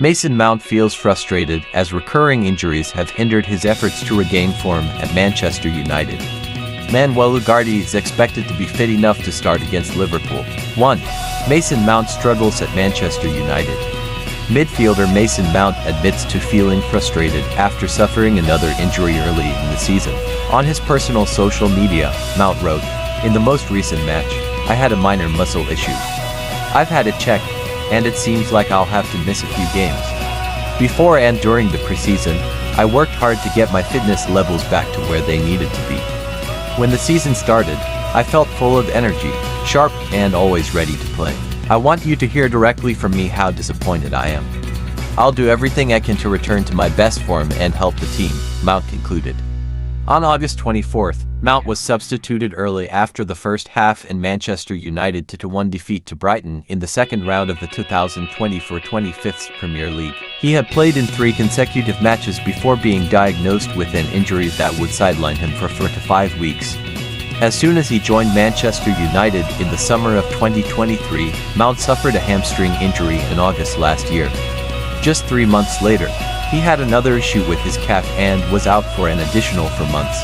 Mason Mount feels frustrated as recurring injuries have hindered his efforts to regain form at Manchester United. Manuel Ugarte is expected to be fit enough to start against Liverpool. 1. Mason Mount struggles at Manchester United. Midfielder Mason Mount admits to feeling frustrated after suffering another injury early in the season. On his personal social media, Mount wrote, "In the most recent match, I had a minor muscle issue. I've had it checked, and it seems like I'll have to miss a few games. Before and during the preseason, I worked hard to get my fitness levels back to where they needed to be. When the season started, I felt full of energy, sharp, and always ready to play. I want you to hear directly from me how disappointed I am. I'll do everything I can to return to my best form and help the team," Mount concluded. On August 24th, Mount was substituted early after the first half in Manchester United 2-1 defeat to Brighton in the second round of the 2024-25 Premier League. He had played in 3 consecutive matches before being diagnosed with an injury that would sideline him for 4 to 5 weeks. As soon as he joined Manchester United in the summer of 2023, Mount suffered a hamstring injury in August last year. Just 3 months later, he had another issue with his calf and was out for an additional 4 months.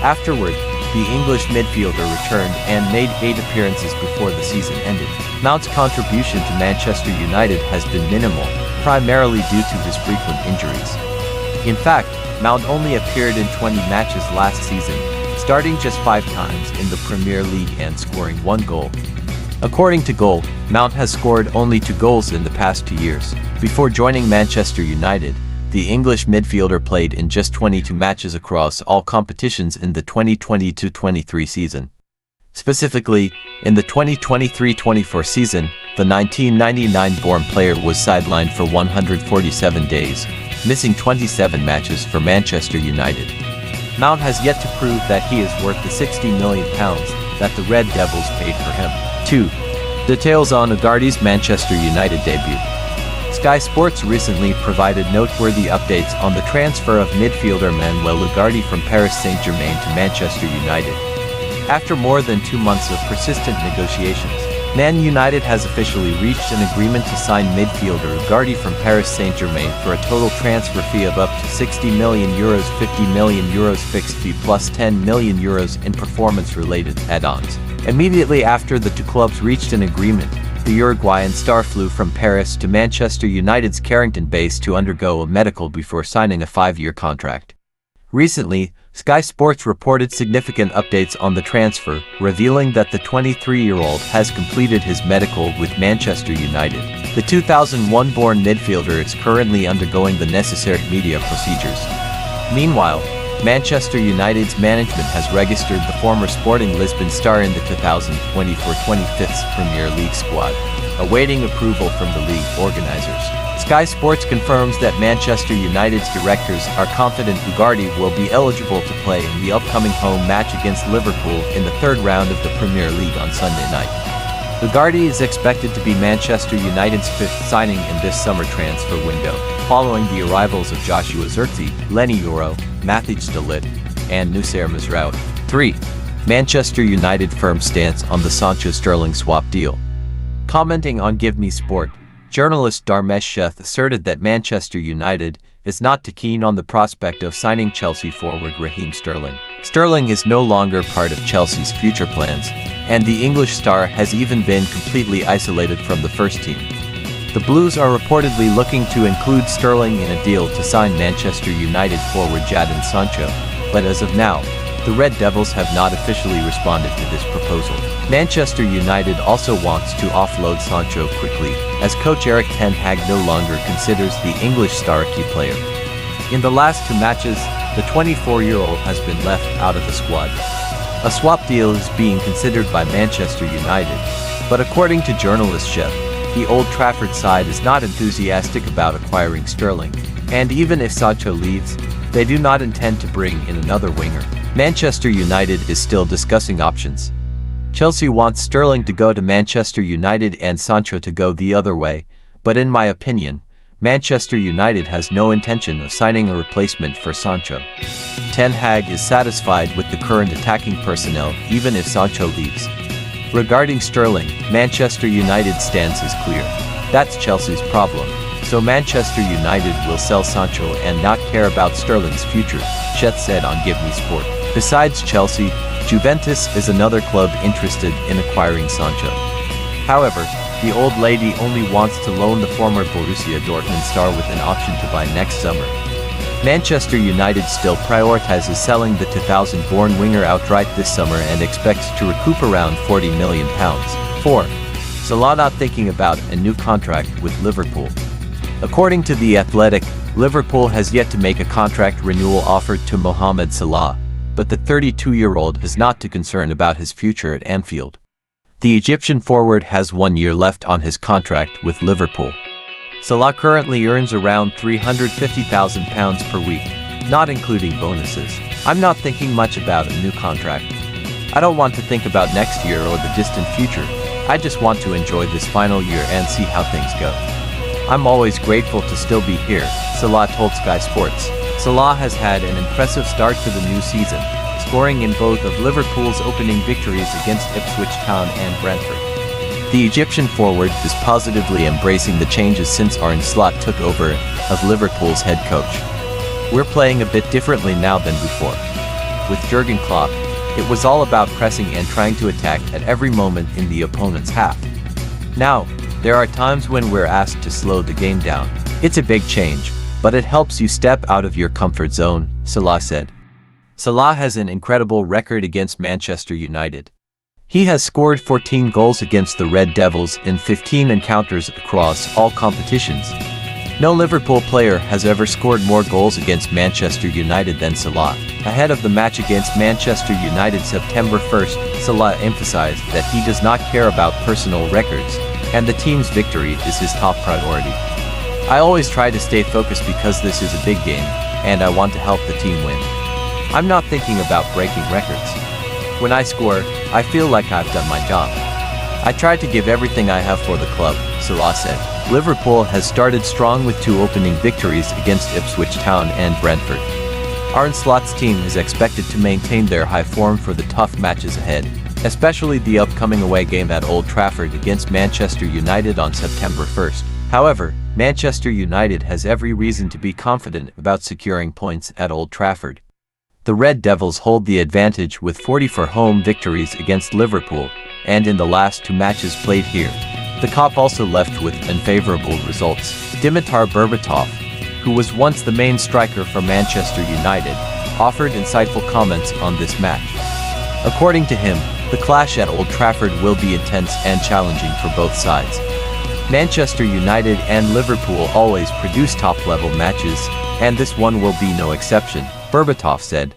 Afterward, the English midfielder returned and made 8 appearances before the season ended. Mount's contribution to Manchester United has been minimal, primarily due to his frequent injuries. In fact, Mount only appeared in 20 matches last season, starting just 5 times in the Premier League and scoring 1 goal. According to Goal, Mount has scored only 2 goals in the past 2 years. Before joining Manchester United, the English midfielder played in just 22 matches across all competitions in the 2022-23 season. Specifically, in the 2023-24 season, the 1999-born player was sidelined for 147 days, missing 27 matches for Manchester United. Mount has yet to prove that he is worth the £60 million that the Red Devils paid for him. 2. Details on Ugarte's Manchester United debut. Sky Sports recently provided noteworthy updates on the transfer of midfielder Manuel Ugarte from Paris Saint-Germain to Manchester United. After more than 2 months of persistent negotiations, Man United has officially reached an agreement to sign midfielder Ugarte from Paris Saint-Germain for a total transfer fee of up to €60 million, €50 million fixed fee plus €10 million in performance-related add-ons. Immediately after the 2 clubs reached an agreement, the Uruguayan star flew from Paris to Manchester United's Carrington base to undergo a medical before signing a 5-year contract. Recently, Sky Sports reported significant updates on the transfer, revealing that the 23-year-old has completed his medical with Manchester United. The 2001-born midfielder is currently undergoing the necessary media procedures. Meanwhile, Manchester United's management has registered the former Sporting Lisbon star in the 2024-25 Premier League squad, awaiting approval from the league organizers. Sky Sports confirms that Manchester United's directors are confident Ugarte will be eligible to play in the upcoming home match against Liverpool in the 3rd round of the Premier League on Sunday night. Ugarte is expected to be Manchester United's 5th signing in this summer transfer window, following the arrivals of Joshua Zirkzee, Lenny Yoro, Matthijs de Ligt, and Noussair Mazraoui. 3. Manchester United firm stance on the Sancho-Sterling swap deal. Commenting on Give Me Sport, journalist Dharmesh Sheth asserted that Manchester United is not too keen on the prospect of signing Chelsea forward Raheem Sterling. Sterling is no longer part of Chelsea's future plans, and the English star has even been completely isolated from the first team. The Blues are reportedly looking to include Sterling in a deal to sign Manchester United forward Jadon Sancho, but as of now, the Red Devils have not officially responded to this proposal. Manchester United also wants to offload Sancho quickly, as coach Erik ten Hag no longer considers the English star a key player. In the last 2 matches, the 24-year-old has been left out of the squad. A swap deal is being considered by Manchester United, but according to journalist Sheth, the Old Trafford side is not enthusiastic about acquiring Sterling, and even if Sancho leaves, they do not intend to bring in another winger. Manchester United is still discussing options. Chelsea wants Sterling to go to Manchester United and Sancho to go the other way, but in my opinion, Manchester United has no intention of signing a replacement for Sancho. Ten Hag is satisfied with the current attacking personnel even if Sancho leaves. Regarding Sterling, Manchester United's stance is clear. That's Chelsea's problem. so Manchester United will sell Sancho and not care about Sterling's future, Sheth said on Give Me Sport. Besides Chelsea, Juventus is another club interested in acquiring Sancho. However, the old lady only wants to loan the former Borussia Dortmund star with an option to buy next summer. Manchester United still prioritizes selling the 2000-born winger outright this summer and expects to recoup around £40 million. 4. Salah not thinking about a new contract with Liverpool. According to The Athletic, Liverpool has yet to make a contract renewal offer to Mohamed Salah, but the 32-year-old is not too concerned about his future at Anfield. The Egyptian forward has 1 year left on his contract with Liverpool. Salah currently earns around £350,000 per week, not including bonuses. I'm not thinking much about a new contract. I don't want to think about next year or the distant future. I just want to enjoy this final year and see how things go. I'm always grateful to still be here, Salah told Sky Sports. Salah has had an impressive start to the new season, scoring in both of Liverpool's opening victories against Ipswich Town and Brentford. The Egyptian forward is positively embracing the changes since Arne Slot took over as Liverpool's head coach. We're playing a bit differently now than before. With Jurgen Klopp, it was all about pressing and trying to attack at every moment in the opponent's half. Now, there are times when we're asked to slow the game down. It's a big change, but it helps you step out of your comfort zone, Salah said. Salah has an incredible record against Manchester United. He has scored 14 goals against the Red Devils in 15 encounters across all competitions. No Liverpool player has ever scored more goals against Manchester United than Salah. Ahead of the match against Manchester United September 1st, Salah emphasized that he does not care about personal records, and the team's victory is his top priority. I always try to stay focused because this is a big game, and I want to help the team win. I'm not thinking about breaking records. When I score, I feel like I've done my job. I try to give everything I have for the club, Salah said. Liverpool has started strong with 2 opening victories against Ipswich Town and Brentford. Arne Slot's team is expected to maintain their high form for the tough matches ahead, especially the upcoming away game at Old Trafford against Manchester United on September 1st. However, Manchester United has every reason to be confident about securing points at Old Trafford. The Red Devils hold the advantage with 44 home victories against Liverpool, and in the last 2 matches played here, the COP also left with unfavorable results. Dimitar Berbatov, who was once the main striker for Manchester United, offered insightful comments on this match. According to him, the clash at Old Trafford will be intense and challenging for both sides. Manchester United and Liverpool always produce top-level matches, and this one will be no exception, Berbatov said.